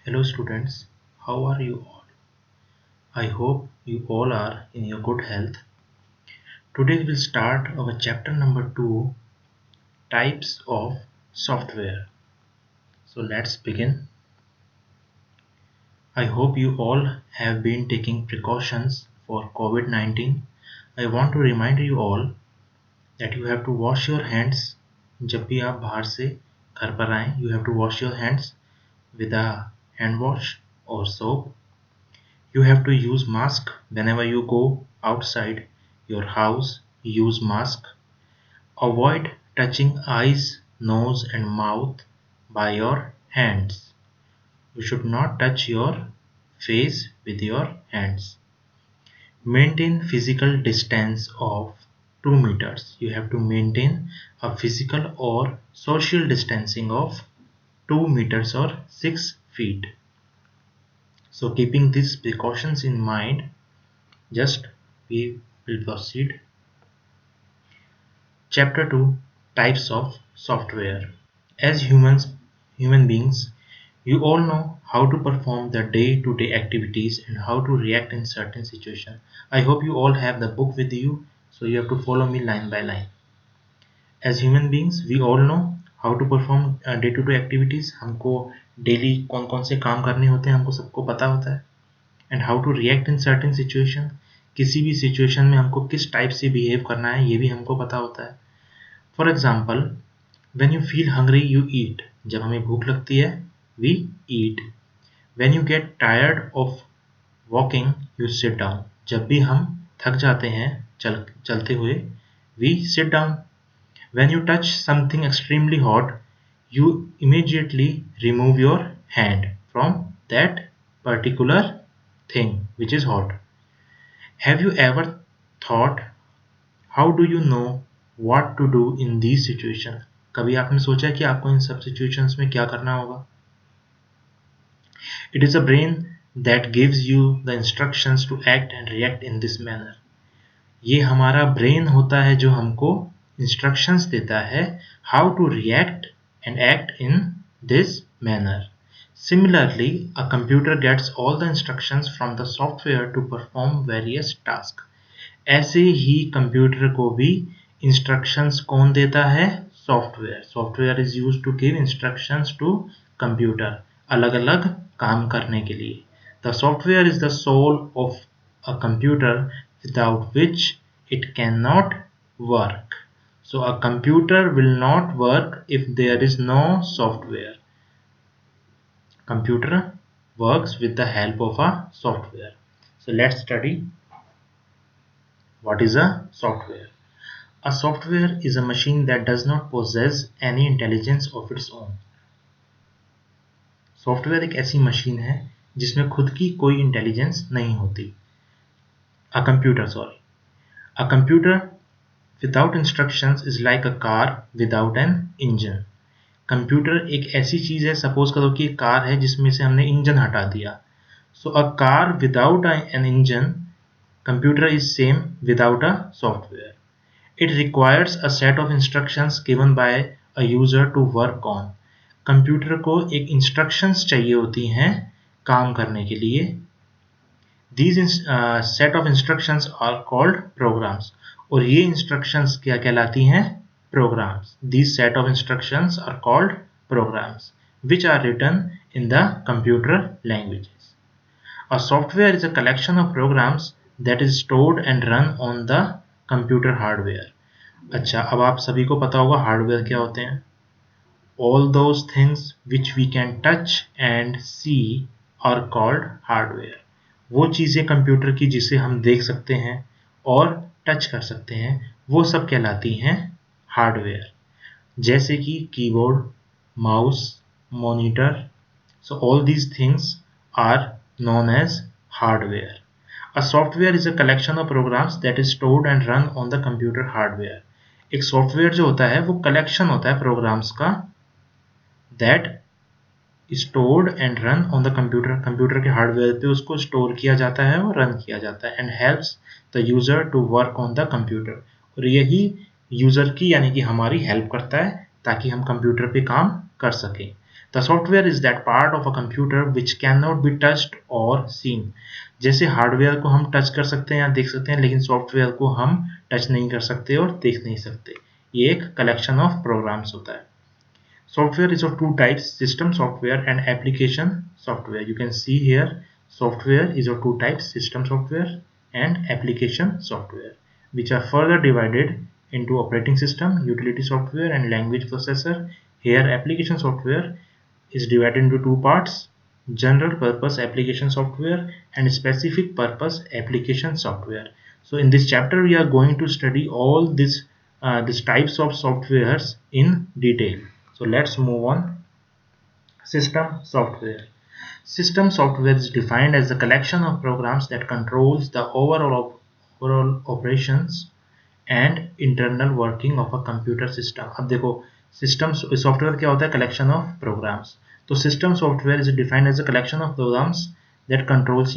Hello students, how are you all? I hope you all are in your good health. Today we'll start our chapter number 2, Types of Software. So let's begin. I hope you all have been taking precautions for COVID-19. I want to remind you all that you have to wash your hands जब भी आप बाहर से घर पर आएं. You have to wash your hands with a hand wash or soap. You have to use mask whenever you go outside your house. Use mask. Avoid touching eyes, nose and mouth by your hands. You should not touch your face with your hands. Maintain physical distance of 2 meters. You have to maintain a physical or social distancing of 2 meters or 6 feet. So keeping these precautions in mind, just we will proceed. Chapter 2, Types of Software. As human beings, you all know how to perform the day-to-day activities and how to react in certain situations. I hope you all have the book with you, so you have to follow me line by line. As human beings, we all know how to perform day-to-day activities. हमको daily कौन-कौन से काम करने होते हैं हमको सबको पता होता है. And how to react in certain situation. किसी भी situation में हमको किस टाइप से बिहेव करना है ये भी हमको पता होता है. For example, when you feel hungry you eat. जब हमें भूख लगती है we eat. When you get tired of walking you sit down. जब भी हम थक जाते हैं चलते हुए we sit down. When you touch something extremely hot you immediately remove your hand from that particular thing which is hot. Have you ever thought how do you know what to do in these situations? कभी आपने सोचा कि आपको इन सब situations में क्या करना होगा? It is a brain that gives you the instructions to act and react in this manner. ये हमारा brain होता है जो हमको instructions देता है how to react and act in this manner. Similarly, a computer gets all the instructions from the software to perform various tasks. ऐसे ही computer को भी इंस्ट्रक्शंस कौन देता है? Software. Software is used to give instructions to computer अलग अलग काम करने के लिए. The software is the soul of a computer without which it can not work. So a computer will not work if there is no software. Computer works with the help of a software. So let's study what is a software. A software is a machine that does not possess any intelligence of its own. Software एक ऐसी machine है जिसमें खुद की कोई intelligence नहीं होती. A computer without instructions is like a car without an engine. Computer एक ऐसी चीज है, सपोज करो कि एक कार है जिसमें से हमने इंजन हटा दिया. So a car without an engine, computer is same without a software. It requires a set of instructions given by a user to work on. Computer को एक instructions चाहिए होती हैं काम करने के लिए. These set of instructions are called programs. और ये instructions क्या कहलाती हैं? Programs. These set of instructions are called programs, which are written in the computer languages. A software is a collection of programs that is stored and run on the computer hardware. अच्छा, अब आप सभी को पता होगा hardware क्या होते हैं. All those things which we can touch and see are called hardware. वो चीज़ें कंप्यूटर की जिसे हम देख सकते हैं और टच कर सकते हैं वो सब कहलाती हैं हार्डवेयर. जैसे कि keyboard, mouse, monitor. So all these things are known as hardware. A software is a collection of programs that is stored and run on the computer hardware. एक सॉफ्टवेयर जो होता है वो कलेक्शन होता है प्रोग्राम्स का that is stored and run on the computer. Computer के hardware पे उसको स्टोर किया जाता है और रन किया जाता है. and helps the user to work on the computer. और यही यूजर की यानी कि हमारी हेल्प करता है ताकि हम कंप्यूटर पे काम कर सकें. The software is that part of a computer which can not be touched और सीन। जैसे हार्डवेयर को हम टच कर सकते हैं या देख सकते हैं, लेकिन सॉफ्टवेयर को हम टच नहीं कर सकते और देख नहीं सकते। ये एक कलेक्शन ऑफ प्रोग्राम्स होता है। Software is of two types, system software and application software. You can see here software is of two types, system software and application software, which are further divided into operating system, utility software and language processor. Here application software is divided into two parts, general purpose application software and specific purpose application software. So in this chapter we are going to study all these types of softwares in detail. So let's move on. System software. System software is defined as the collection of programs that controls the overall operations and internal working of a computer system. अब देखो system software क्या होता है, collection of programs. तो system software is defined as a collection of programs that controls,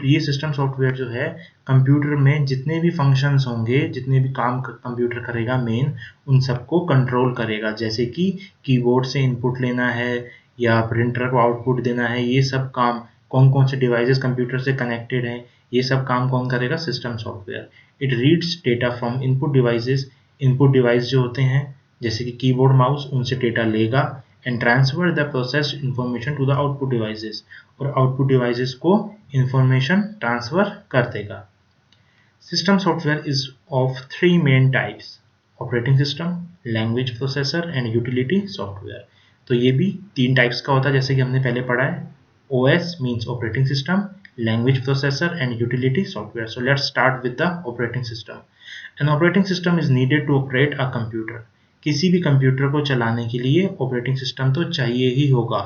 ये system software जो है computer में जितने भी फंक्शंस होंगे, जितने भी काम कंप्यूटर करेगा मेन, उन सबको कंट्रोल करेगा। जैसे कि कीबोर्ड से इनपुट लेना है या प्रिंटर को आउटपुट देना है, ये सब काम कौन कौन से डिवाइसेस कंप्यूटर से कनेक्टेड हैं, ये सब काम कौन करेगा, system software. It reads data from input devices, input device जो होते हैं जैसे कि कीबोर्ड माउस, उनसे डेटा लेगा and transfer the processed information to the output devices, और आउटपुट डिवाइसेस को इंफॉर्मेशन ट्रांसफर कर देगा। System software is of three main types, operating system, language processor and utility software. तो ये भी तीन टाइप्स का होता है जैसे कि हमने पहले पढ़ा है। OS means operating system, language processor and utility software. So let's start with the operating system. An operating system is needed to operate a computer. किसी भी कंप्यूटर को चलाने के लिए ऑपरेटिंग सिस्टम तो चाहिए ही होगा।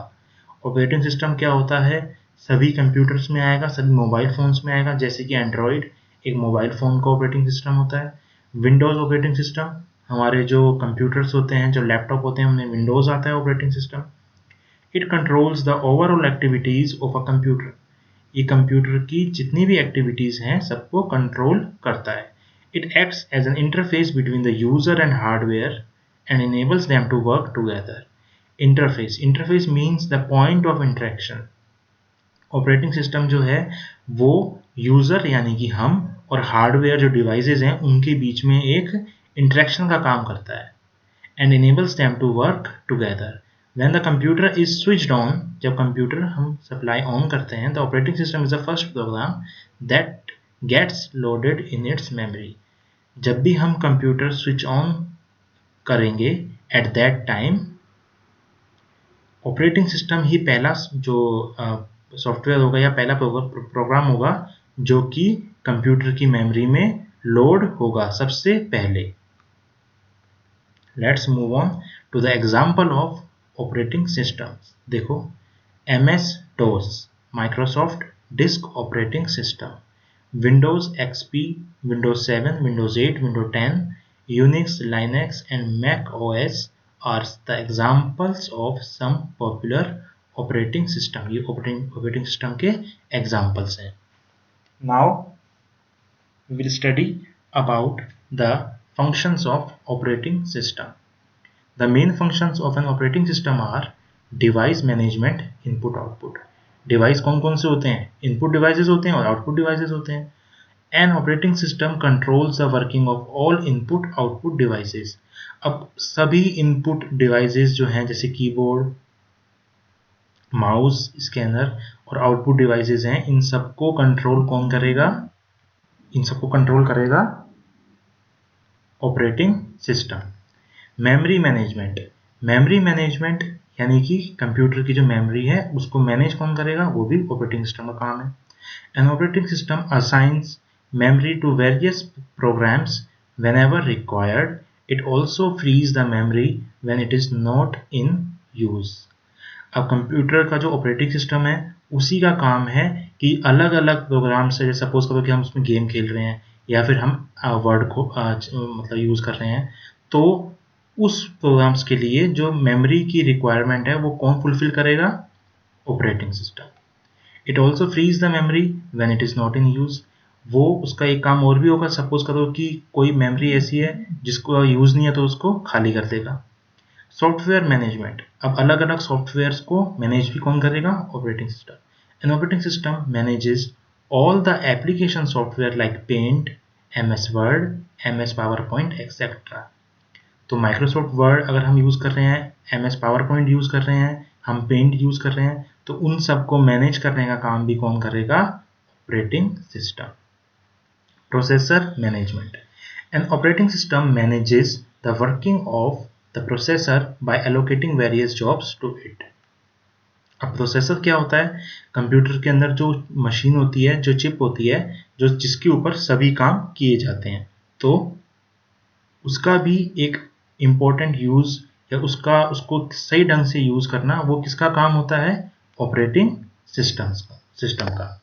ऑपरेटिंग सिस्टम क्या होता है, सभी कंप्यूटर्स में आएगा, सभी मोबाइल फोन्स में आएगा। जैसे कि एंड्रॉयड एक मोबाइल फोन का ऑपरेटिंग सिस्टम होता है। विंडोज ऑपरेटिंग सिस्टम, हमारे जो कंप्यूटर्स होते हैं, जो लैपटॉप होते हैं, उनमें विंडोज आता है operating system. It controls the overall activities of a computer. ये कंप्यूटर की जितनी भी एक्टिविटीज हैं सबको कंट्रोल करता है। It acts as an interface between the user and hardware and enables them to work together. Interface means the point of interaction. Operating system जो है वो यूजर यानी कि हम और हार्डवेयर जो डिवाइसेस हैं उनके बीच में एक इंटरेक्शन का काम करता है and enables them to work together. When the computer is switched on, जब कंप्यूटर हम सप्लाई ऑन करते हैं, the operating system is the first program that gets loaded in its memory. जब भी हम कंप्यूटर स्विच ऑन करेंगे at that time, operating system ही पहला जो सॉफ्टवेयर होगा या पहला प्रोग्राम होगा जो कि कंप्यूटर की मेमोरी में लोड होगा सबसे पहले। Let's move on to the example of operating systems. देखो MS-DOS, Microsoft disk operating system, Windows XP, Windows 7, Windows 8, Windows 10, Unix, Linux and Mac OS are the examples of some popular operating system. ये operating system के examples हैं। Now we will study about the functions of operating system. The main functions of an operating system are device management, input output. Device कौन कौन से होते हैं, input devices होते हैं और output devices होते हैं। An operating system controls the working of all input output devices. अब सभी इनपुट डिवाइसेस जो हैं जैसे कीबोर्ड, माउस, स्कैनर और आउटपुट डिवाइसेस हैं, इन सबको कंट्रोल कौन करेगा, इन सबको कंट्रोल करेगा operating system. Memory management, memory management यानी कि कंप्यूटर की जो मेमोरी है उसको मैनेज कौन करेगा, वो भी ऑपरेटिंग सिस्टम का काम है। N operating system assigns memory to various programs whenever required. It also frees the memory when it is not in use. अब कंप्यूटर का जो ऑपरेटिंग सिस्टम है उसी का काम है कि अलग अलग प्रोग्राम से, सपोज करो कि हम उसमें गेम खेल रहे हैं या फिर हम वर्ड को मतलब यूज़ कर रहे हैं, तो उस प्रोग्राम्स के लिए जो मेमोरी की रिक्वायरमेंट है वो कौन फुलफिल करेगा, operating system. It also frees the memory when it is not in use. वो उसका एक काम और भी होगा, सपोज करो कि कोई मेमोरी ऐसी है जिसको यूज़ नहीं है तो उसको खाली कर देगा। सॉफ्टवेयर मैनेजमेंट, अब अलग अलग सॉफ्टवेयर्स को मैनेज भी कौन करेगा? Operating system. N operating system manages all the application software like Paint, MS Word, MS PowerPoint, etc. तो Microsoft Word अगर हम यूज़ कर रहे हैं, MS PowerPoint यूज़ कर रहे हैं, हम Paint यूज़ कर रहे हैं, तो उन सबको मैनेज करने का काम भी कौन करेगा? Operating system. Processor management. An operating system manages the working of the processor by allocating various jobs to it. अब प्रोसेसर क्या होता है? कंप्यूटर के अंदर जो मशीन होती है, जो चिप होती है, जो जिसके ऊपर सभी काम किए जाते हैं, तो उसका भी एक इम्पोर्टेंट यूज या उसको सही ढंग से यूज करना, वो किसका काम होता है? ऑपरेटिंग सिस्टम का.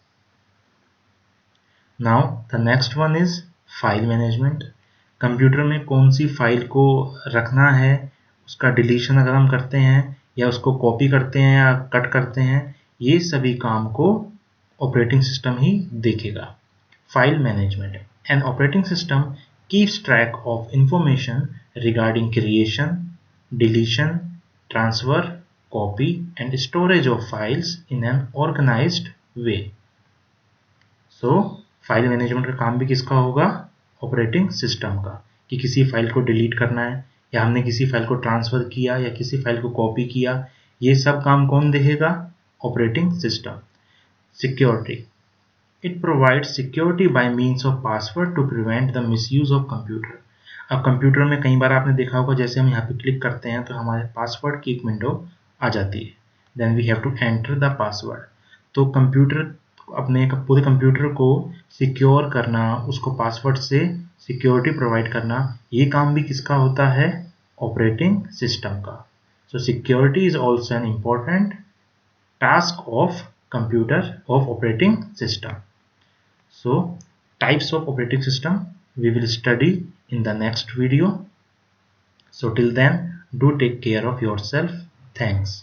Now the next one is file management. Computer में कौन सी फाइल को रखना है, उसका डिलीशन अगर हम करते हैं या उसको कॉपी करते हैं या कट करते हैं, ये सभी काम को ऑपरेटिंग सिस्टम ही देखेगा. File management. An operating system keeps track of information regarding creation, deletion, transfer, copy and storage of files in an organised way. So file management का काम भी किसका होगा? ऑपरेटिंग सिस्टम का, कि किसी फाइल को डिलीट करना है या हमने किसी फाइल को ट्रांसफर किया या किसी फाइल को कॉपी किया, ये सब काम कौन देखेगा? Operating system. Security. It provides security by means of password to prevent the misuse of computer. अब कंप्यूटर में कई बार आपने देखा होगा, जैसे हम यहाँ पे क्लिक करते हैं तो हमारे पासवर्ड की एक विंडो आ जाती है. Then we have to enter the password. तो कंप्यूटर अपने पूरे कंप्यूटर को सिक्योर करना, उसको पासवर्ड से सिक्योरिटी प्रोवाइड करना, ये काम भी किसका होता है? ऑपरेटिंग सिस्टम का. सो security is also an important task of computer of operating system. So types of operating system we will study in the next video. So till then, do take care of yourself. Thanks.